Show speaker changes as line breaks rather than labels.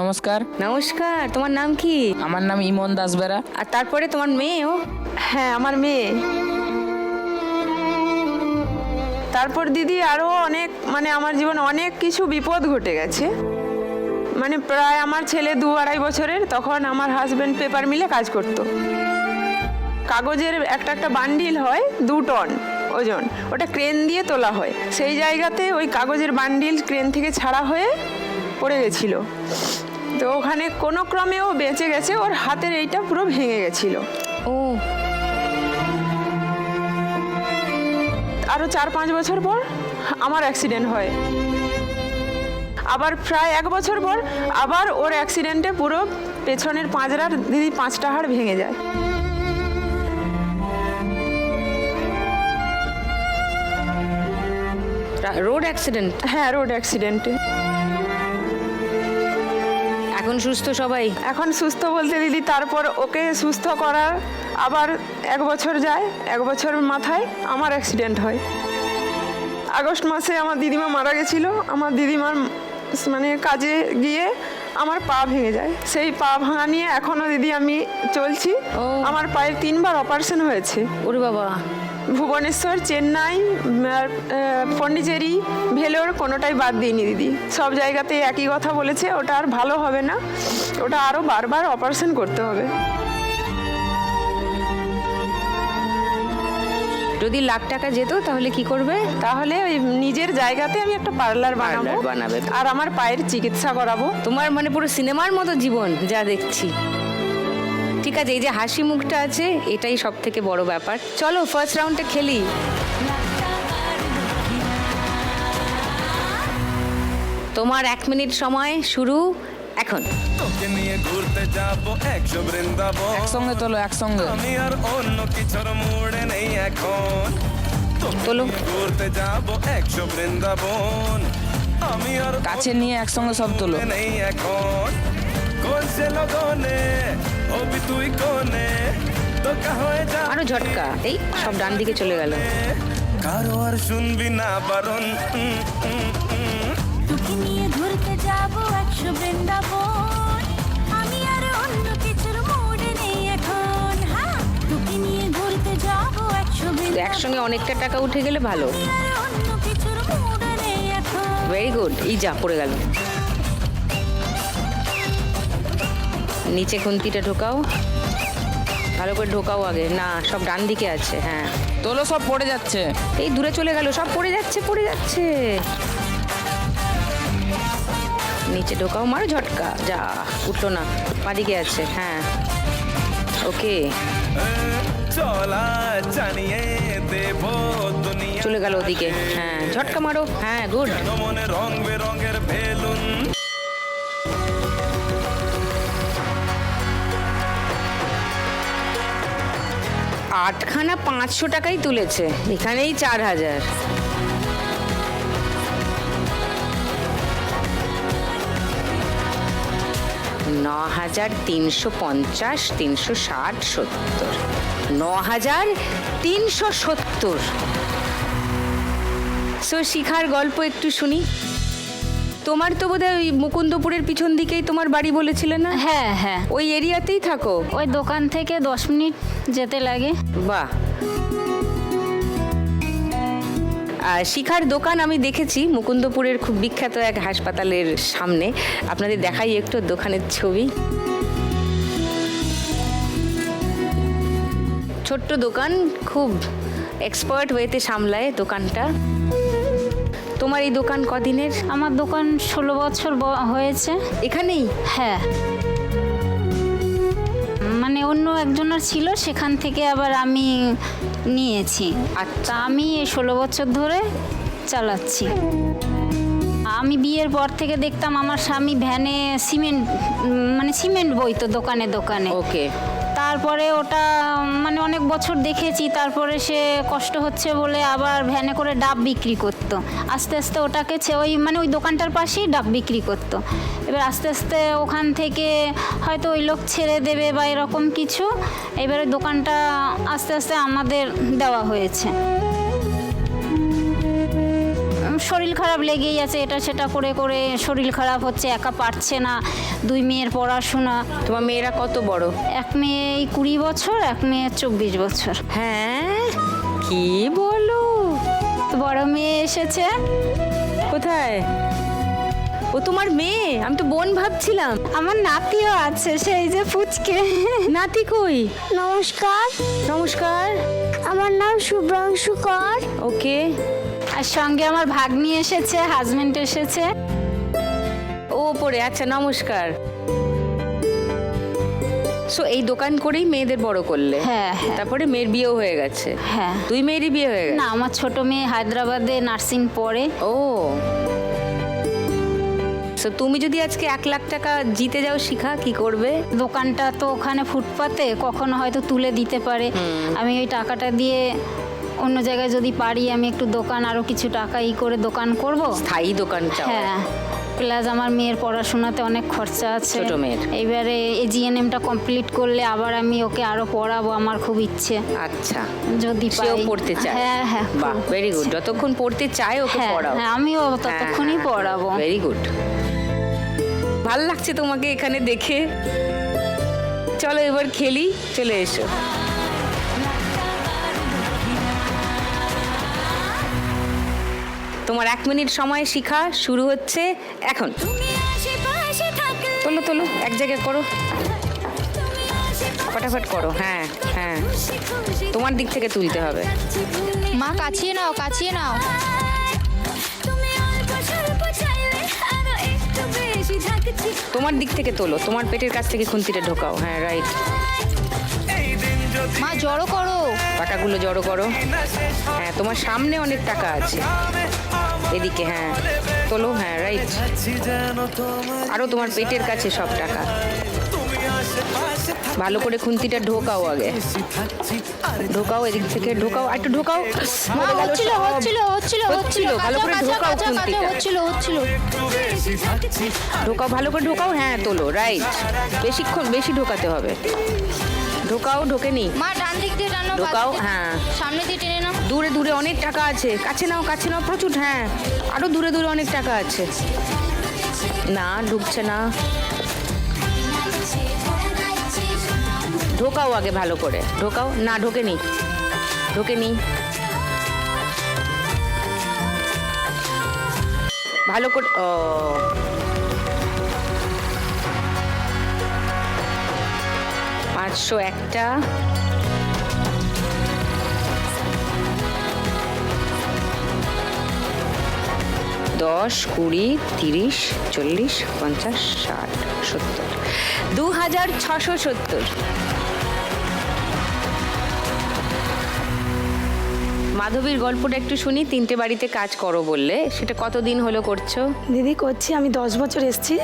নমস্কার।
নমস্কার, তোমার নাম কি?
আমার নাম ইমন দাসবেরা।
আর তারপরে তোমার মেয়েও?
হ্যাঁ, আমার মেয়ে। তারপর দিদি আরও অনেক আমার জীবনে অনেক কিছু বিপদ ঘটে গেছে। প্রায় আমার ছেলে 2-2.5 বছরের, তখন আমার হাজব্যান্ড পেপার মিলে কাজ করতো। কাগজের একটা বান্ডিল হয় 2 টন ওজন, ওটা ক্রেন দিয়ে তোলা হয়। সেই জায়গাতে ওই কাগজের বান্ডিল ক্রেন থেকে ছাড়া হয়ে পড়ে গেছিল। তো ওখানে কোনো ক্রমে ও বেঁচে গেছে, ওর হাতের এইটা পুরো ভেঙে গেছিল।
ও,
আরও 4-5 বছর পর আমার অ্যাক্সিডেন্ট হয়। আবার প্রায় 1 বছর পর আবার ওর অ্যাক্সিডেন্টে পুরো পেছনের পাঁজরার দিদি 5টা হাড় ভেঙে যায়।
Road accident?
হ্যাঁ, রোড অ্যাক্সিডেন্টে।
এখন সুস্থ সবাই?
এখন সুস্থ বলতে দিদি, তারপর ওকে সুস্থ করার আবার 1 বছর যায়। 1 বছর মাথায় আমার অ্যাক্সিডেন্ট হয়। আগস্ট মাসে আমার দিদিমা মারা গেছিল। আমার দিদিমার কাজে গিয়ে আমার পা ভেঙে যায়। সেই পা ভাঙা নিয়ে এখনও দিদি আমি চলছি। আমার পায়ের 3বার অপারেশন হয়েছে।
ওরে বাবা!
ভুবনেশ্বর, চেন্নাই, পন্ডিচেরি, ভেলোর কোনোটাই বাদ দিইনি দিদি। সব জায়গাতে একই কথা বলেছে, ওটা আর ভালো হবে না, ওটা আরও বারবার অপারেশন করতে হবে।
যদি লাখ টাকা যেত তাহলে কি করবে?
তাহলে ওই নিজের জায়গাতে আমি একটা পার্লার
বানাবে
আর আমার পায়ের চিকিৎসা করাবো।
তোমার পুরো সিনেমার মতো জীবন যা দেখছি। ঠিক আছে, এই যে হাসি মুখটা আছে, এটাই সব থেকে বড় ব্যাপার। চলো ফার্স্ট রাউন্ডে খেলি। তোমার 1 মিনিট সময় শুরু এখন।
তোকে নিয়ে ঘুরতে যাবো 100 বৃন্দাবন।
একসঙ্গে তোলো, একসঙ্গে।
আমি আর অন্য কিছুর মুড়ে নেই এখন।
তোলো।
ঘুরতে যাবো 100 বৃন্দাবন। আমি আর
কাছে নিয়ে একসঙ্গে সব তোলো।
নেই এখন। কোন সে লগনে হবি তুই কোনে, তোকা হয়ে যা
আরো ঝটকা। এই সব ডান দিকে চলে গেল।
কারো আর শুনবি না বারণ।
তোকে নিয়ে ঘুরতে যাবো 100 বৃন্দাবন। আমি আর অন্য কিছুর মুডে নেই এখন। হ্যাঁ, তোকে নিয়ে ঘুরতে যাবো 100 বৃন্দাবন।
একসঙ্গে অনেকটা টাকা উঠে গেলে ভালো।
আমি আর অন্য কিছুর মুডে নেই এখন।
Very good. এই যা পড়ে গেল। নিচে খুন্তিটা ঢোকাও, ভালো করে ঢোকাও আগে। না, সব ডান দিকে আছে। হ্যাঁ,
তোলো, সব পড়ে যাচ্ছে।
এই দূরে চলে গেল, সব পড়ে যাচ্ছে পড়ে যাচ্ছে। নিচে ঢোকাও, মারো ঝটকা। যা, উঠলো না, বাদিকে আছে। হ্যাঁ, ওকে,
চলা জানিয়ে দেব দুনিয়া।
চলে গেল ওদিকে। হ্যাঁ, ঝটকা মারো। হ্যাঁ, গুড।
মনে রং বেরঙের বেলুন।
8খানা 500 টাকাই তুলেছে, এখানেই 4000। ন 9350, 360, 70, 9370। সো শিখার গল্প একটু শুনি। তোমার তো বোধহয় ওই মুকুন্দপুরের পিছন দিকেই তোমার বাড়ি বলেছিলে না?
হ্যাঁ হ্যাঁ,
ওই এরিয়াতেই থাকো?
ওই দোকান থেকে 10 মিনিট যেতে লাগে।
বাহ। আর শিখার দোকান আমি দেখেছি মুকুন্দপুরের খুব বিখ্যাত এক হাসপাতালের সামনে। আপনাদের দেখাই একটু দোকানের ছবি। ছোট্ট দোকান, খুব এক্সপার্ট ওয়েতে সামলায় দোকানটা। তোমার এই দোকান কদিনের?
আমার দোকান 16 বছর হয়েছে
এখানেই?
হ্যাঁ, অন্য একজনের ছিল, সেখান থেকে আবার আমি নিয়েছি।
আচ্ছা,
আমি 16 বছর ধরে চালাচ্ছি। আমি বিয়ের পর থেকে দেখতাম আমার স্বামী ভ্যানে সিমেন্ট বইতো দোকানে দোকানে।
ওকে।
তারপরে ওটা অনেক বছর দেখেছি, তারপরে সে কষ্ট হচ্ছে বলে আবার ভ্যানে করে ডাব বিক্রি করতো। আস্তে আস্তে ওটাকে ওই দোকানটার পাশেই ডাব বিক্রি করতো। এবার আস্তে আস্তে ওখান থেকে হয়তো ওই লোক ছেড়ে দেবে বা এরকম কিছু, এবারে দোকানটা আস্তে আস্তে আমাদের দেওয়া হয়েছে। শরীর খারাপ লেগেই আছে, এটা সেটা করে করে শরীর খারাপ হচ্ছে, একা পারছে না, 2 মেয়ের পড়াশোনা।
তোমার মেয়েরা কত বড়?
এক মেয়ে 20 বছর, এক মেয়ে 24 বছর।
হ্যাঁ, কি বলো?
বড় মেয়ে এসেছে।
কোথায়? ও তোমার মেয়ে? আমি তো বোন ভাবছিলাম।
আমার নাতিও আছে, সেই যে পুচকে।
নাতি কই?
নমস্কার,
নমস্কার।
আমার নাম শুভ্রাংশু কর।
ওকে।
আর সঙ্গে আমার ভাগ্নি এসেছে, হাজবেন্ড এসেছে।
ও পড়ে, আচ্ছা নমস্কার। সো এই দোকান করেই মেয়েদের বড় করলে?
হ্যাঁ, হ্যাঁ।
তারপরে মেয়ের বিয়েও হয়ে গেছে?
হ্যাঁ।
2 মেয়েরই বিয়ে হয়ে গেছে?
না, আমার ছোট মেয়ে হায়দ্রাবাদে নার্সিং পড়ে।
ও, সো তুমি যদি আজকে 1 লাখ টাকা জিতে যাও, শিখা কি করবে?
দোকানটা তো ওখানে ফুটপাতে, কখনো হয়তো তুলে দিতে পারে। আমি ওই টাকাটা দিয়ে অন্য জায়গায় যদি পারি, আমি একটু দোকান আরো কিছু টাকা করে দোকান করব।
স্থায়ী দোকান চাও?
হ্যাঁ, প্লাস আমার মেয়ের পড়াশোনাতে অনেক খরচা আছে।
ছোট মেয়ের?
এইবারে এজিএনএমটা কমপ্লিট করলে আবার আমি ওকে আরো পড়াবো, আমার খুব ইচ্ছে।
আচ্ছা,
যদি
সেও
পাই।
পড়তে চায়?
হ্যাঁ, হ্যাঁ।
বাহ, ভেরি গুড। যতক্ষণ পড়তে চায় ওকে
হ্যাঁ,
পড়াও।
হ্যাঁ, আমিও ততক্ষণই পড়াবো।
Very good. ভাল লাগছে তোমাকে এখানে দেখে। চলো এবার খেলি, চলে এসো। তোমার 1 মিনিট সময়, শিখা শুরু হচ্ছে এখন।
তুমি আশেপাশে থাকলে
তোলো তোলো, এক জায়গায় করো,
তুমি আশেপাশে
ফটাফট করো। হ্যাঁ হ্যাঁ,
খুশি খুশি
তোমার দিক থেকে তুলতে হবে।
মা কাছিয়ে নাও, কাছিয়ে নাও।
তুমি অল্প স্বল্প চাইলে আরো একটু বেশি থাকছি।
তোমার দিক থেকে তোলো, তোমার পেটের কাছ থেকে খুন্তিটা ঢোকাও। হ্যাঁ, রাইট।
এই দিন যদি
মা জড়ো করো।
টাকাগুলো জড়ো করো।
না শেষ হয়
হ্যাঁ, তোমার সামনে অনেক টাকা আছে, এদিকে। হ্যাঁ, তোলো। হ্যাঁ, রাইট।
যাচ্ছি যেন তোমার
আরো তোমার পেটের কাছে সব টাকা।
তুমি আশেপাশে
ভালো করে খুন্তিটা ঢোকাও আগে,
থাকছি আর
ঢোকাও, এদিক থেকে ঢোকাও, আর একটু ঢোকাও।
মা
পড়ে গেল
হচ্ছিল
সব।
হচ্ছিল হচ্ছিল
হচ্ছিল, ভালো করে ঢোকাও খুন্তিটা।
হচ্ছিল হচ্ছিল।
একটু বেশি থাকছি
ঢোকাও, ভালো করে ঢোকাও। হ্যাঁ, তোলো, রাইট। বেশিক্ষণ বেশি ঢোকাতে হবে। ঢোকাও, ঢোকেনি?
মা ডান দিক দিয়ে টানো,
ঢোকাও। হ্যাঁ,
সামনে দিয়ে টেনে নাও।
দূরে দূরে অনেক টাকা আছে, কাছে নাও, কাছে নাও, প্রচুর। হ্যাঁ, আরো দূরে দূরে অনেক টাকা আছে। না, ঢুকছে না। ঢোকাও আগে ভালো করে, ঢোকাও। না, ঢোকেনি, ঢোকেনি। ভালো করে। ও, $500 একটা। $10, $20, $30, $40, $50, $60, $70, 2670। মাধবীর গল্পটা একটু শুনি। 3টে বাড়িতে কাজ করো বললে, সেটা কতদিন হলো করছো?
দিদি করছি, আমি 10 বছর এসেছি।